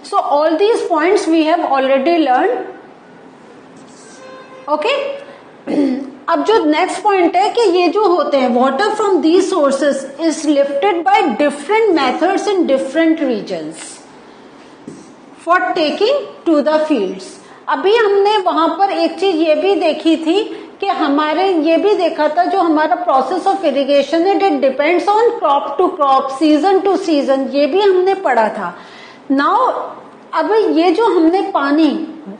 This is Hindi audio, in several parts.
So all these points we have already learned. Okay. अब जो नेक्स्ट पॉइंट है कि ये जो होते हैं water from these sources is lifted by different methods in different regions for taking to the fields. अभी हमने वहां पर एक चीज ये भी देखी थी कि हमारे ये भी देखा था जो हमारा प्रोसेस ऑफ इरिगेशन है it depends on crop to crop, season to season, ये भी हमने पढ़ा था. नाउ अब ये जो हमने पानी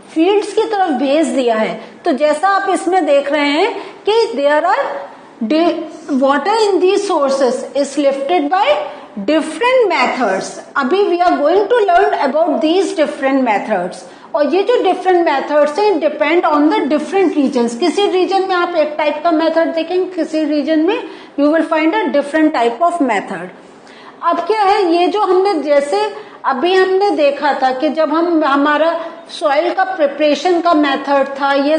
फील्ड्स की तरफ भेज दिया है, तो जैसा आप इसमें देख रहे हैं कि there are water in these sources is lifted by different methods. अभी we are going to learn about these different methods. और ये जो डिफरेंट मेथड्स हैं depend on the different regions. किसी रीजन में आप एक टाइप का मेथड देखेंगे, किसी रीजन में you will find a different type of method. अब क्या है, ये जो हमने जैसे अभी हमने देखा था कि जब हम हमारा सॉइल का प्रिपरेशन का मेथड था ये,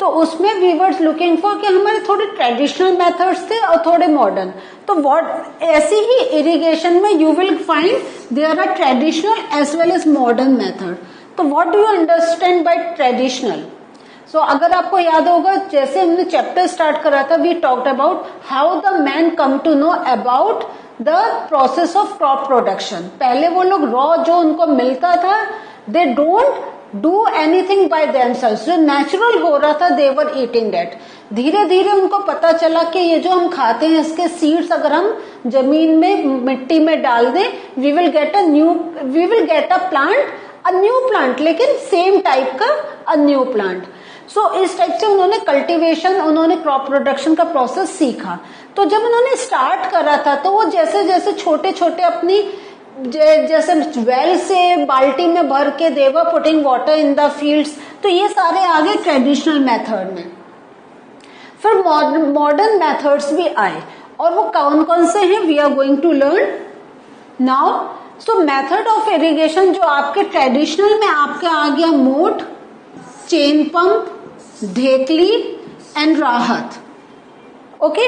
तो उसमें वी वर लुकिंग फॉर कि हमारे थोड़े ट्रेडिशनल मेथड्स थे और थोड़े मॉडर्न. तो व्हाट ऐसी ही इरिगेशन में you will find there are traditional as well as modern method. तो what do you understand by traditional? So अगर आपको याद होगा जैसे हमने चैप्टर स्टार्ट करा था we talked about how the man come to know about the process of crop production. पहले वो लोग रॉ जो उनको मिलता था they don't do anything by themselves, जो नेचुरल हो रहा था दे वर ईटिंग दैट. धीरे धीरे उनको पता चला कि ये जो हम खाते हैं इसके सीड्स अगर हम जमीन में मिट्टी में डाल दें we will get a plant, लेकिन सेम टाइप का अ न्यू प्लांट. सो इस टाइप से उन्होंने कल्टीवेशन, उन्होंने क्रॉप प्रोडक्शन का प्रोसेस सीखा. तो जब उन्होंने स्टार्ट करा था तो वो जैसे जैसे छोटे छोटे अपनी जैसे वेल से बाल्टी में भर के दे वर putting water in the fields, तो ये सारे आगे ट्रेडिशनल मेथड में. फिर मॉडर्न मेथड्स भी आए और वो कौन कौन से हैं we are going to learn now. So method of irrigation जो आपके ट्रेडिशनल में आपके आ गया मोट, चेन पंप, ढेकली एंड राहत. ओके.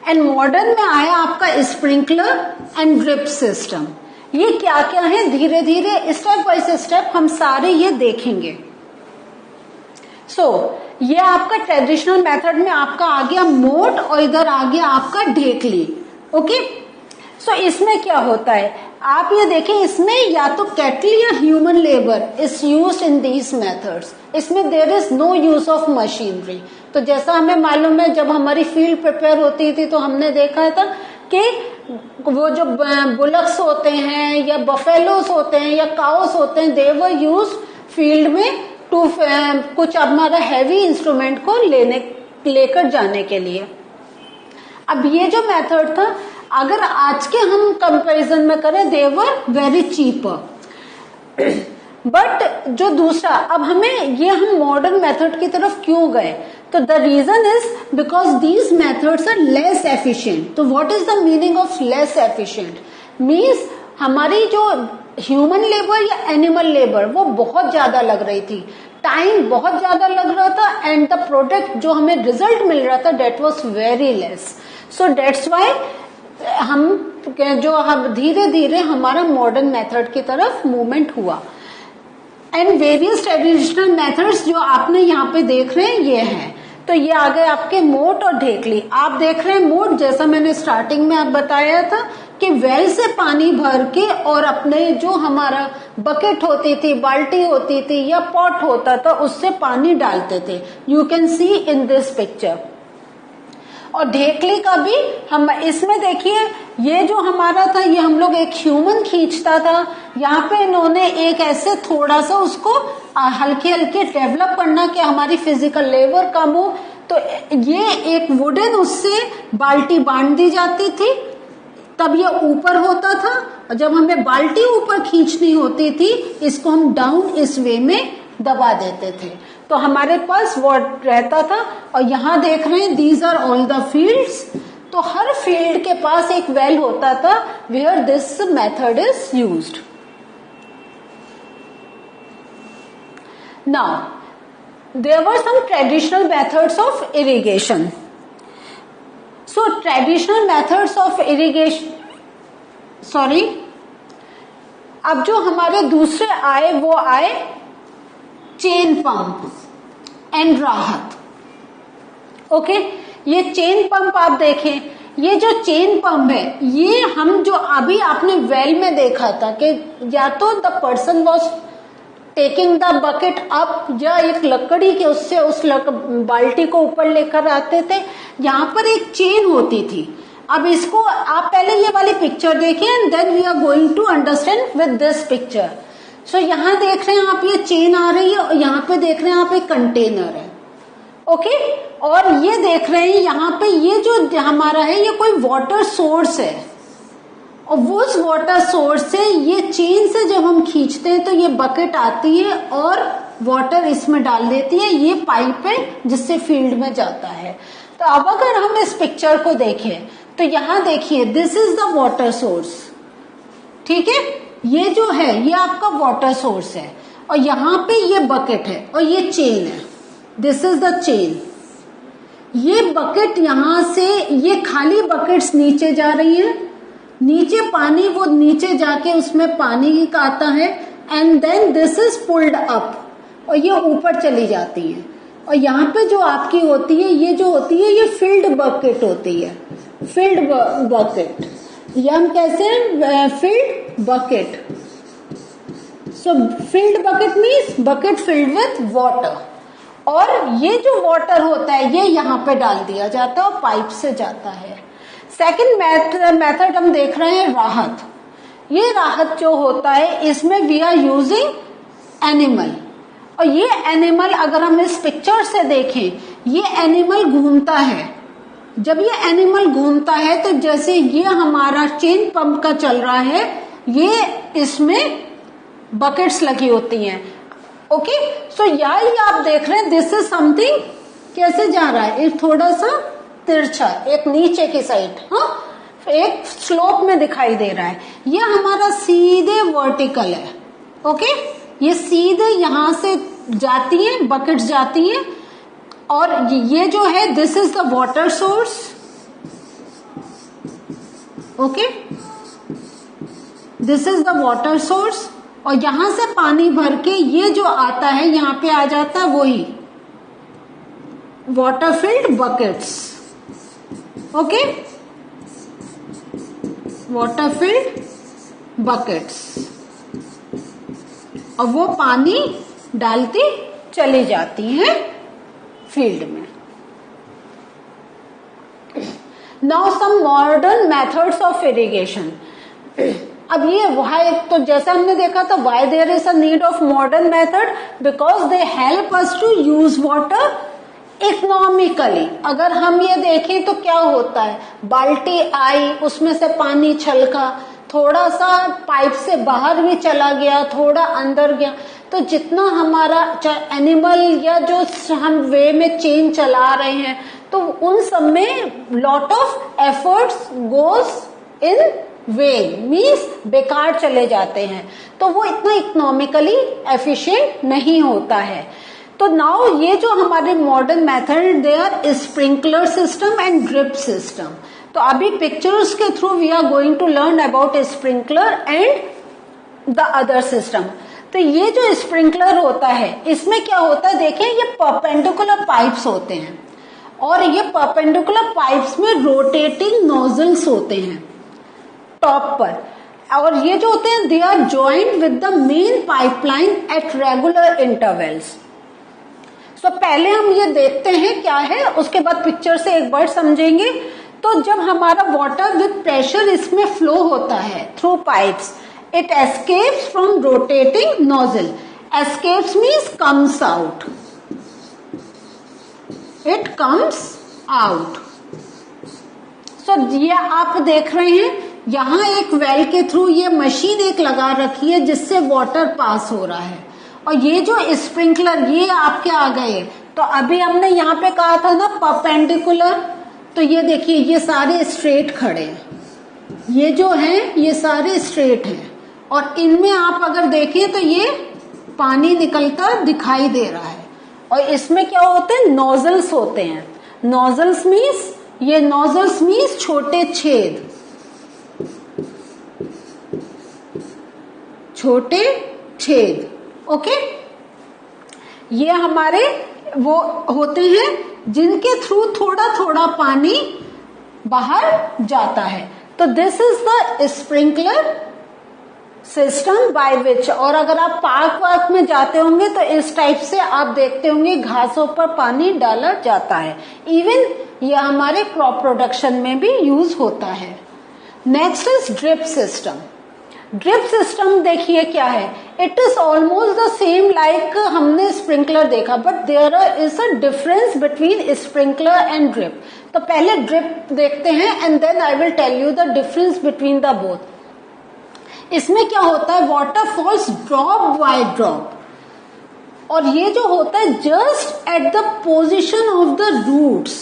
एंड मॉडर्न में आया आपका स्प्रिंकलर एंड ड्रिप सिस्टम. ये क्या क्या है धीरे धीरे स्टेप बाय स्टेप हम सारे ये देखेंगे. सो ये आपका ट्रेडिशनल मेथड में आपका आ गया मोट और इधर आ गया आपका ढेकली. ओके. सो इसमें क्या होता है आप ये देखें, इसमें या तो कैटल या human labour is used in these methods. इसमें there is no use of machinery. तो जैसा हमें मालूम है जब हमारी फील्ड प्रिपेयर होती थी तो हमने देखा था कि वो जो बुलक्स होते हैं या बफेलोस होते हैं या काउस होते हैं दे वर यूज फील्ड में टू कुछ हमारा हैवी इंस्ट्रूमेंट को लेकर जाने के लिए. अब ये जो मेथड था अगर आज के हम कंपैरिजन में करें दे वर वेरी चीपर. बट जो दूसरा अब हमें ये हम मॉडर्न मेथड की तरफ क्यों गए, तो the reason is because these methods are less efficient. तो what is the meaning of less efficient? Means हमारी जो ह्यूमन लेबर या एनिमल लेबर वो बहुत ज्यादा लग रही थी, टाइम बहुत ज्यादा लग रहा था एंड द प्रोडक्ट जो हमें रिजल्ट मिल रहा था that was very less. So that's why हम धीरे धीरे हमारा मॉडर्न मेथड की तरफ मूवमेंट हुआ. एंड वेरियस ट्रेडिशनल मेथड्स जो आपने यहाँ पे देख रहे हैं ये हैं. तो ये आ गए आपके मोट और ढेकली. आप देख रहे हैं मोट जैसा मैंने स्टार्टिंग में आप बताया था कि वेल से पानी भर के और अपने जो हमारा बकेट होती थी, बाल्टी होती थी या पॉट होता था उससे पानी डालते थे. You can see in this picture. और ढेकली का भी हम इसमें देखिए ये जो हमारा था ये हम लोग एक ह्यूमन खींचता था. यहाँ पे इन्होंने एक ऐसे थोड़ा सा उसको हल्के हल्के डेवलप करना कि हमारी फिजिकल लेबर कम हो. तो ये एक वुडन उससे बाल्टी बांध दी जाती थी तब ये ऊपर होता था. और जब हमें बाल्टी ऊपर खींचनी होती थी इसको हम डाउन इस वे में दबा देते थे तो हमारे पास वो रहता था. और यहाँ देख रहे हैं these are all the fields. तो हर फील्ड के पास एक वेल होता था where this method is used. Now there were some traditional methods of irrigation. So traditional methods of irrigation अब जो हमारे दूसरे आए वो आए चेन पंप एंड राहत। ओके, ये चेन पंप आप देखें, ये जो चेन पंप है ये हम जो अभी आपने वेल में देखा था कि या तो the person was taking the bucket up या एक लकड़ी के उससे उस बाल्टी को ऊपर लेकर आते थे, यहाँ पर एक चेन होती थी। अब इसको आप पहले ये वाली पिक्चर देखिए and then we are going to understand with this picture. So यहाँ देख रहे हैं आप ये चेन आ रही है और यहाँ पे देख रहे हैं आप एक कंटेनर है। ओके, और ये देख रहे हैं यहाँ पे ये जो हमारा है ये कोई वाटर सोर्स है और वो उस वाटर सोर्स से ये चेन से जब हम खींचते हैं तो ये बकेट आती है और वाटर इसमें डाल देती है, ये पाइप है जिससे फील्ड में जाता है। तो अब अगर हम इस पिक्चर को देखें तो यहाँ देखिए this is the water source, ठीक है, ये जो है ये आपका वाटर सोर्स है और यहाँ पे ये बकेट है और ये चेन है, दिस इज द चेन। ये बकेट यहां से ये खाली बकेट्स नीचे जा रही है, नीचे पानी वो नीचे जाके उसमें पानी का आता है and then this is pulled up और ये ऊपर चली जाती है। और यहाँ पे जो आपकी होती है ये जो होती है ये फिल्ड बकेट होती है, फिल्ड बकेट, ये हम कैसे field bucket. So field bucket means bucket filled with water और ये जो वाटर होता है ये यहाँ पे डाल दिया जाता है और पाइप से जाता है। सेकंड मेथड हम देख रहे हैं राहत। ये राहत जो होता है इसमें वी आर यूजिंग एनिमल और ये एनिमल अगर हम इस पिक्चर से देखें ये एनिमल घूमता है। जब ये एनिमल घूमता है तो जैसे ये हमारा चेन पंप का चल रहा है ये इसमें बकेट्स लगी होती हैं। ओके, सो यही आप देख रहे हैं दिस इज समथिंग कैसे जा रहा है, एक थोड़ा सा तिरछा, एक नीचे की साइड, हाँ एक स्लोप में दिखाई दे रहा है। ये हमारा सीधे वर्टिकल है। ओके, ये सीधे यहां से जाती है, बकेट्स जाती हैं और ये जो है this is the water source. Okay, this is the water source और यहां से पानी भर के ये जो आता है यहाँ पे आ जाता है वही water filled buckets. Okay, water filled buckets और वो पानी डालती चली जाती हैं फील्ड में। Now some modern methods of irrigation. अब ये वाई, तो जैसा हमने देखा था why there is a need of modern method, because they help us to use water economically. अगर हम ये देखें तो क्या होता है, बाल्टी आई उसमें से पानी छलका, थोड़ा सा पाइप से बाहर भी चला गया, थोड़ा अंदर गया, तो जितना हमारा एनिमल या जो हम वे में चेन चला रहे हैं तो उन सब में lot of efforts goes in when, means बेकार चले जाते हैं, तो वो इतना इकोनॉमिकली एफिशिएंट नहीं होता है। तो नाउ ये जो हमारे modern method they are sprinkler system and drip system. तो अभी पिक्चर्स के through we are going to learn about sprinkler and the other system. तो ये जो स्प्रिंकलर होता है इसमें क्या होता है, देखें ये परपेंडिकुलर पाइप्स होते हैं और ये परपेंडिकुलर पाइप्स में रोटेटिंग नोजल्स होते हैं टॉप पर, और ये जो होते हैं they are joined with the main pipeline at regular intervals. So पहले हम ये देखते हैं क्या है, उसके बाद पिक्चर से एक बार समझेंगे। तो जब हमारा वाटर विद प्रेशर इसमें फ्लो होता है through pipes, it escapes from rotating nozzle. Escapes means comes out, it comes out. So ये आप देख रहे हैं यहाँ एक वेल के थ्रू ये मशीन एक लगा रखी है जिससे वाटर पास हो रहा है, और ये जो स्प्रिंकलर ये आपके आ गए। तो अभी हमने यहाँ पे कहा था ना परपेंडिकुलर, तो ये देखिए ये सारे स्ट्रेट खड़े हैं, ये जो हैं ये सारे स्ट्रेट हैं और इनमें आप अगर देखें तो ये पानी निकलता दिखाई दे रहा है। और इसमें क्या होते हैं, नोजल्स होते हैं। नोजल्स मीन्स ये नोजल्स मीन्स छोटे छेद, छोटे छेद. ओके, ये हमारे वो होते हैं जिनके थ्रू थोड़ा थोड़ा पानी बाहर जाता है. तो this is the sprinkler system by which. और अगर आप पार्क वार्क में जाते होंगे तो इस टाइप से आप देखते होंगे घासों पर पानी डाला जाता है. इवन ये हमारे क्रॉप प्रोडक्शन में भी यूज होता है. Next is drip system. Drip system देखिए क्या है. It is almost the same like हमने स्प्रिंकलर देखा, but there is a difference between sprinkler and drip. तो पहले ड्रिप देखते हैं and then I will tell you the difference between the both. इसमें क्या होता है, water falls drop by drop, और ये जो होता है just at the position of the roots.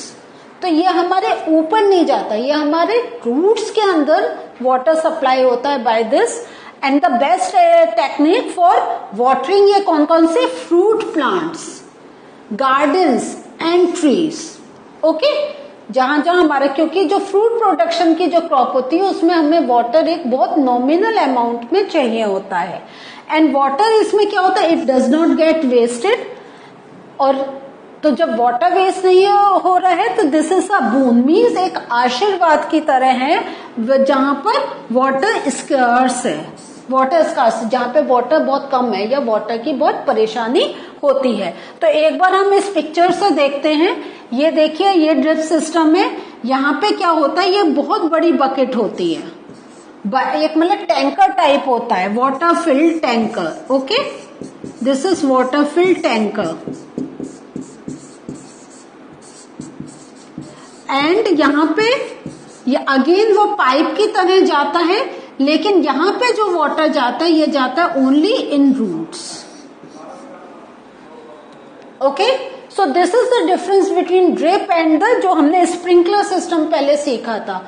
तो ये हमारे ऊपर नहीं जाता, ये हमारे रूट्स के अंदर वाटर सप्लाई होता है by this. And the best technique for watering ये कौन कौन से, fruit plants, gardens and trees. Okay, जहां जहां हमारे, क्योंकि जो फ्रूट प्रोडक्शन की जो क्रॉप होती है उसमें हमें वाटर एक बहुत नॉमिनल अमाउंट में चाहिए होता है. एंड वाटर इसमें क्या होता है, it does not get wasted. और तो जब वाटर वेस्ट नहीं हो रहा है तो this is a boon, means एक आशीर्वाद की तरह है. जहां पर वाटर स्कार्स है, वाटर स्कार्स जहां पे वाटर बहुत कम है या वाटर की बहुत परेशानी होती है. तो एक बार हम इस पिक्चर से देखते हैं. ये देखिए, ये ड्रिप सिस्टम है. यहाँ पे क्या होता है, ये बहुत बड़ी बकेट होती है, एक मतलब टैंकर टाइप होता है, water field tanker. Okay, this is water field tanker. And यहाँ पे ये अगेन वो पाइप की तरह जाता है, लेकिन यहाँ पे जो वाटर जाता है ये जाता है only in roots. Okay, so this is the difference between drip and the जो हमने स्प्रिंकलर सिस्टम पहले सीखा था.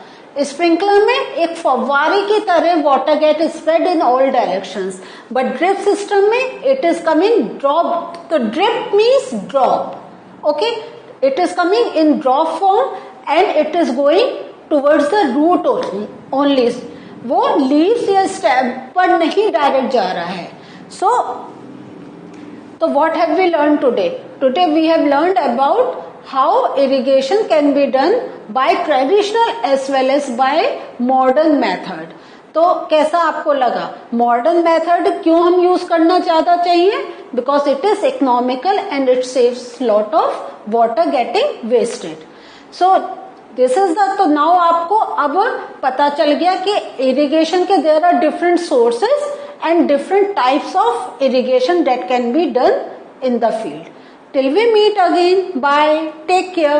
स्प्रिंकलर में एक फव्वारे की तरह water get spread in all directions, but drip system में इट इज कमिंग ड्रॉप. तो drip means drop. Okay, it is coming in drop form and it is going towards the root only. वो लीव्स या स्टेम पर नहीं डायरेक्ट जा रहा है. So what have we learned today? Today we have learned about how irrigation can be done by traditional as well as by modern method. तो कैसा आपको लगा? मॉडर्न मेथड क्यों हम यूज करना ज्यादा चाहिए? Because it is economical and it saves lot of water getting wasted. So this is the, तो नाउ आपको अब पता चल गया कि इरिगेशन के there are different sources and different types of irrigation that can be done in the field. Till we meet again, bye, take care.